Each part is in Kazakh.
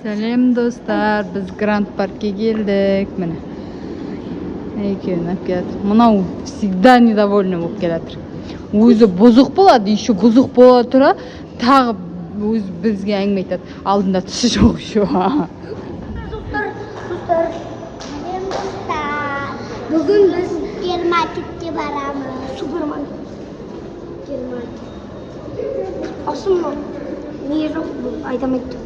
Selam dostlar, biz Grand Park'a geldik. Mana. Ekeni keldi. Мынау всегда недовольный болып келатыр. Өзі бұзық болады, еще бұзық бола тұра, тағы өз бізге әңгіме айтады. Алдында түсі жоқ еще. Бүгін біз гермаркетке барамыз. Супермаркет. Асым мı? Niye жоқ бұл? Айтамайды.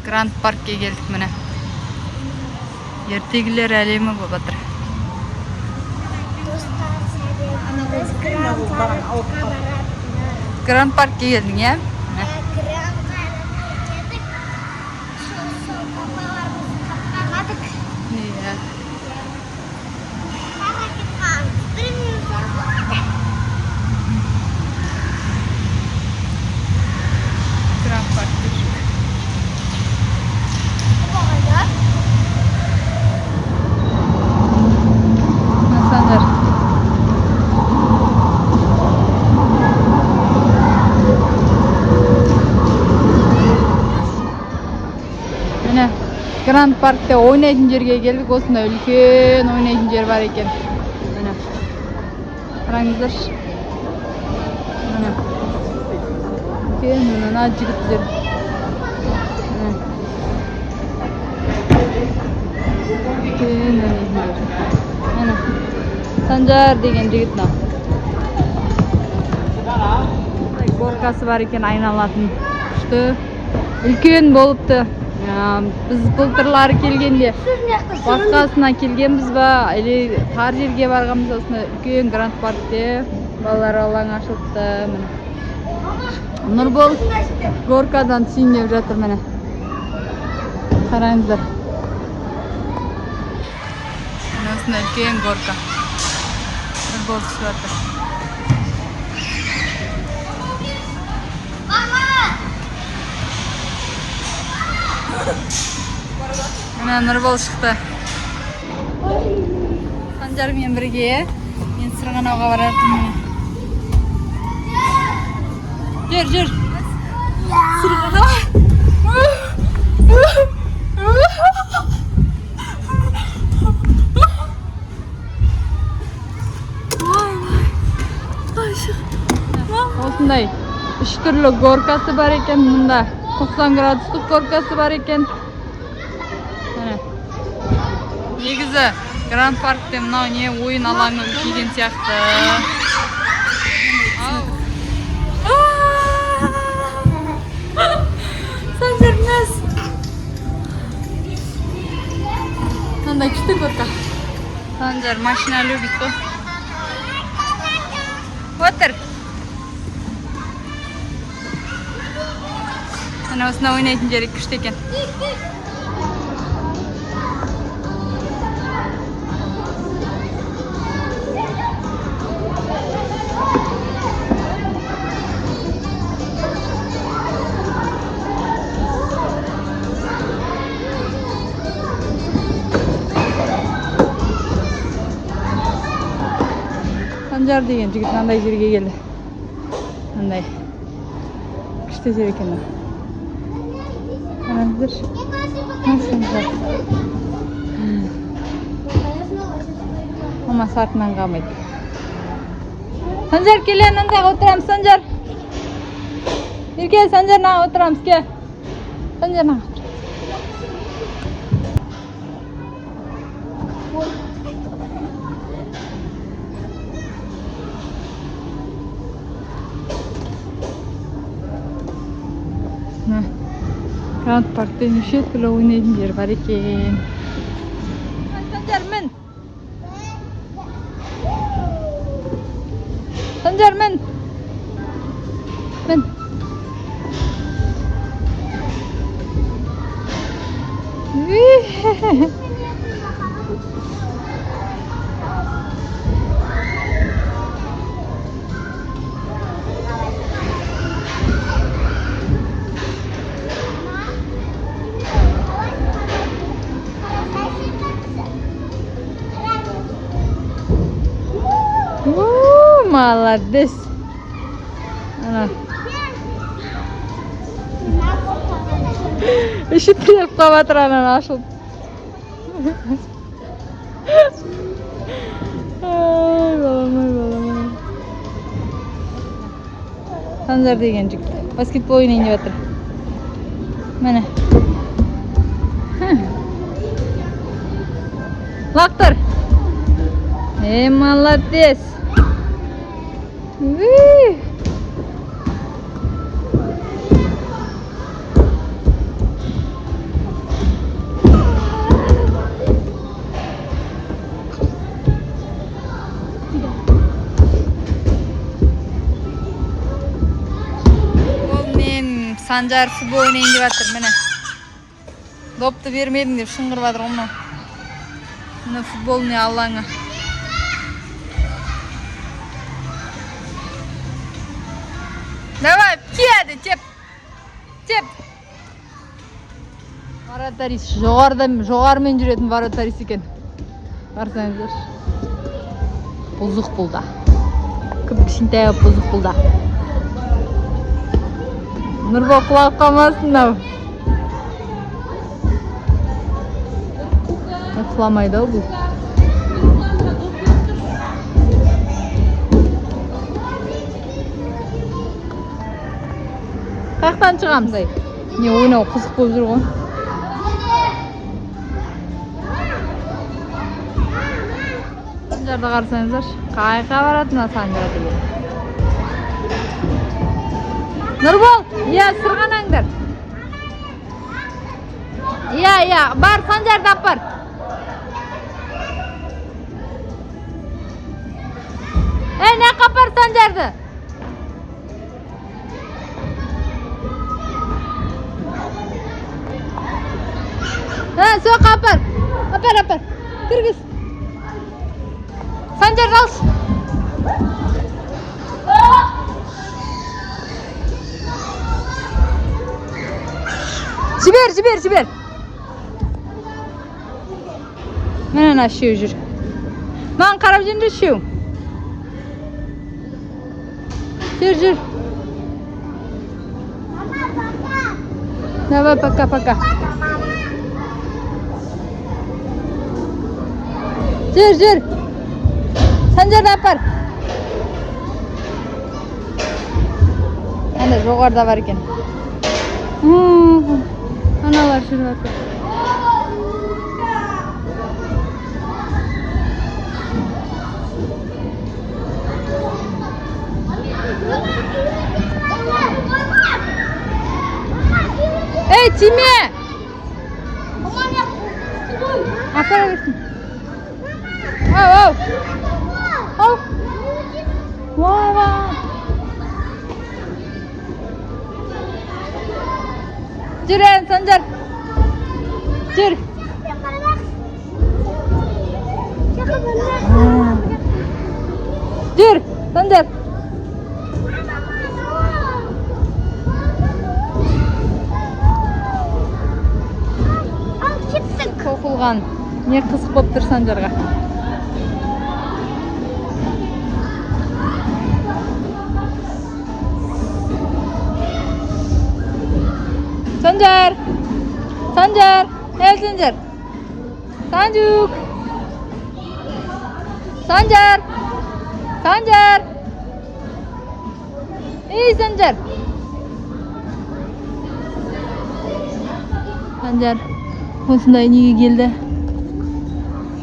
Grand Park'a geldik mana. Ертегілер әлемі болып жатыр. Grand Park'a gelдің, ya? Grand Park'ta oynayın жерге geldik. Осында үлкен oynayın жер бар екен. Mana. Қараңыздар. Mana. Үлкен мына жігіттер. Mana. Sanjar деген жігіт мына. Горкасы бар екен, айналатын. Күшті. Үлкен болыпты. Biz былтырлары келгенде басқасына келгенбіз ба, или тар жерге барғанбыз. Осында үлкен Grand Park'те балалар алаңы ашылыпты. Нұрбол горкадан түсейін деп жатыр. Міне қараңыздар. Осында үлкен горка. Нұрбол түсіп жатыр. Мына Нұрбол шықты. Санжармен бірге мен Сырғанауға баратынмын. Жүр. Сырғанау. Осындай 3 түрлі горкасы бар екен. Мұнда 90 градустық горкасы бар екен. Негізі Grand Park'те мынау не ойын алаңы үлкейген сияқты. Санжар мәз. Қандай күшті горка. Санжар машина любит қой. Отыр. Мына осында ойнайтын жері күшті екен. Санжар деген жігіт мынандай жерге келді. Мындай күшті жер екен. Қараңыздар. Санжар. Мама артынан қалмайды. Санжар келе, мынандайға отырамыз, Санжар. Ерке, Санжарға отырамыз, ке. Санжарға отырамыз. Grand Park'ta nеше түрлі ойнайтын жер бар екен. Санжар, мін. Санжар, мін. Мін. Молодец. Ana. Işık tilep kabatıranan aşıldı. Ay balam. Sancar degencik. Basketbol oynayın деп жатыр. Mana. Laqtır. Молодец. Sancar futbol oynayın деп жатыр, міне. Допты бермедім деп шыңғырып жатыр ғой мынау. Міне футболный алаңы. Давай, кеді, теп. Вратарис жоғарымен жүретін вратарис екен. Қарсаңыздар. Бұзық бұлда. Кішкентай бұзық бұлда. Нұрбол құлап қалмасын ау. Құламайды ау бұл. Қаяқтан шығамыз? Не ойнау қызық болып жүр ғой. Санжарды қарсаңыздар. Қайқа баратына Санжарды келеді. Нұрбол, сырғанаңдар. Бар, Санжарды ап бар. Не қапар Санжарды? Сол қапар. Апар. Кіргіз. Санжарды алшы. Жібер. Мына үшеу жүр. Маған қарап жүріңдер үшеу. Жүр. Давай, пока. Жүр. Санжарды апар. Анда жоғарда бар екен. Аналар жүріп жатыр. Ей, тиме! Апара берсін. Ау. Вай. Жүр, Санжар. Жүр. Жүр, Санжар. Тоқылған. Не қызық болып тұр Санжарға. Санжар. Санжар. Санжук. Санжар. Ей, Санжар. Санжар. Осындай неге келді.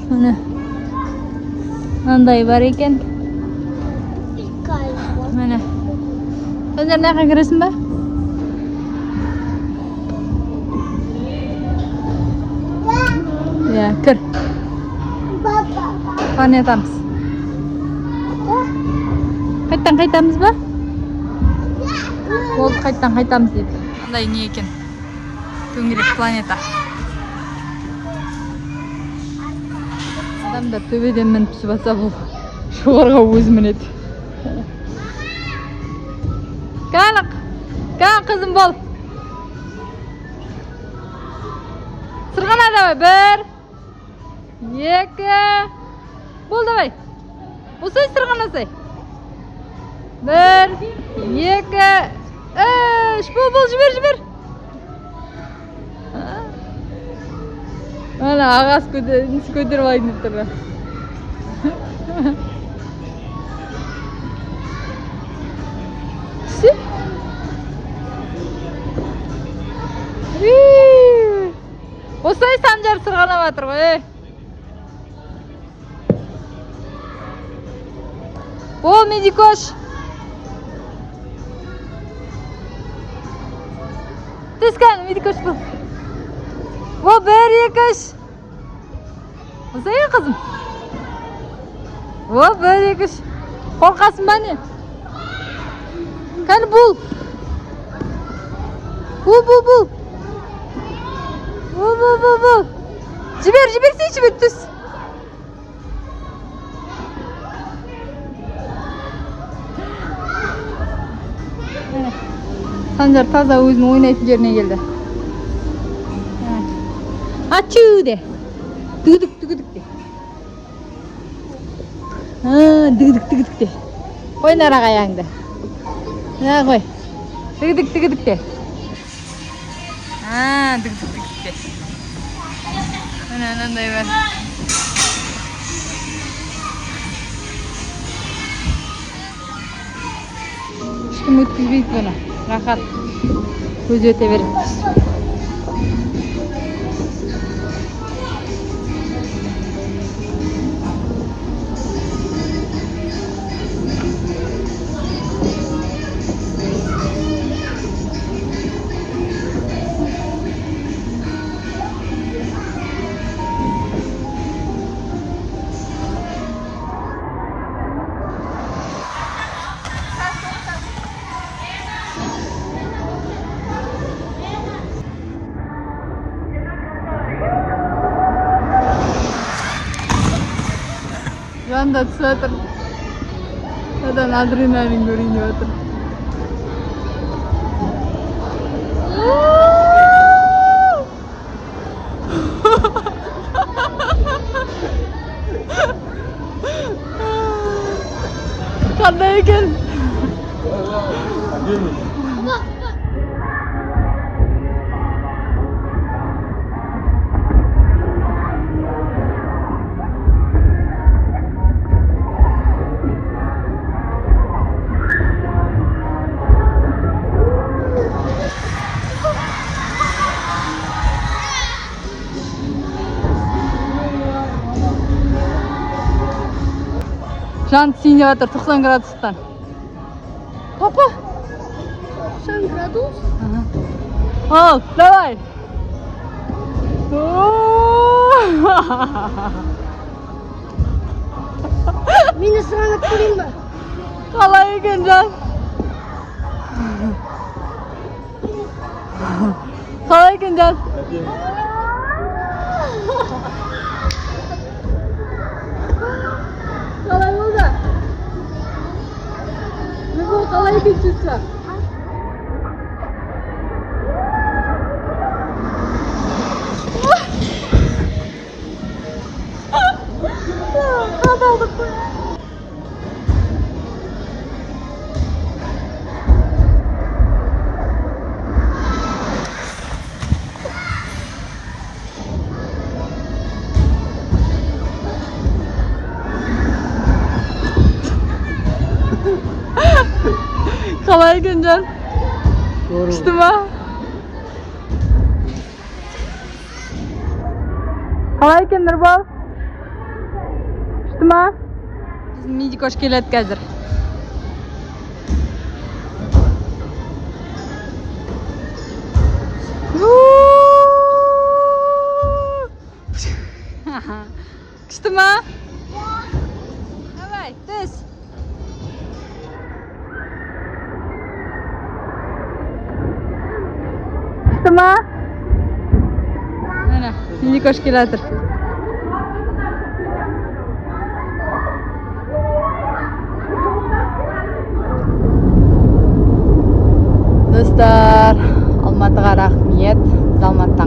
Міне. Мынандай бар екен. Міне. Санжар, мына кіресің ба? Кір. Қанетамыз. Қайтамыз ба? Болды, қайтамыз дейді. Қандай не екен? Дөңгелек планета. Адамдар төбеден мініп түсіп жатса бұл жоғарыға өзі мінеді. Калық қызым бол. Сырғана давай. 1, 2. Бол давай. Осылай сырғанасай. 1, 2, 3. Бол, жібер. Mana ağası көтеріп айын деп тұр. Түсіп. Осылай Санжар сырғанап жатыр ғой. О, Медикош. Түскән, Медикош бұл. О, бір екіш. Осылай қызым. О, бір екіш. Қорқасың ба не? Кәні бұл. Бұл. Бұл. Жіберсейші бет түс. Санжар таза өзінің ойнайтын жеріне келді. Ачу де. Дүгідік де. Дүгідік де. Қой нарақ аяңды. Қой. Дүгідік де. Дүгідік де. Анандай бар. Ешкім өткізбейді бұны. Рахат. Көз өте береді. Жанда түсіп жатыр. Одан адреналин көрейін деп жатыр. Қандай екен? Жан сиін деп жатыр 90 градустан. Папа! 90 градус? Ал, давай! Мені сырғанап көрейін ба? Қалай екен, Жан? Қалай екен, Жан? Қалай болды? Любой, қалай екен чувство? Қадалдық қой. Қалай екен, Жан? Күшті ма? Қалай екен, Нұрбол? Күшті ма? Біздің Медикош келеді қазір. Күшті ма? Давай, түс. Күшті ма? Міне, Медикош келе жатыр. Достар, Алматыға рахмет. Алматыда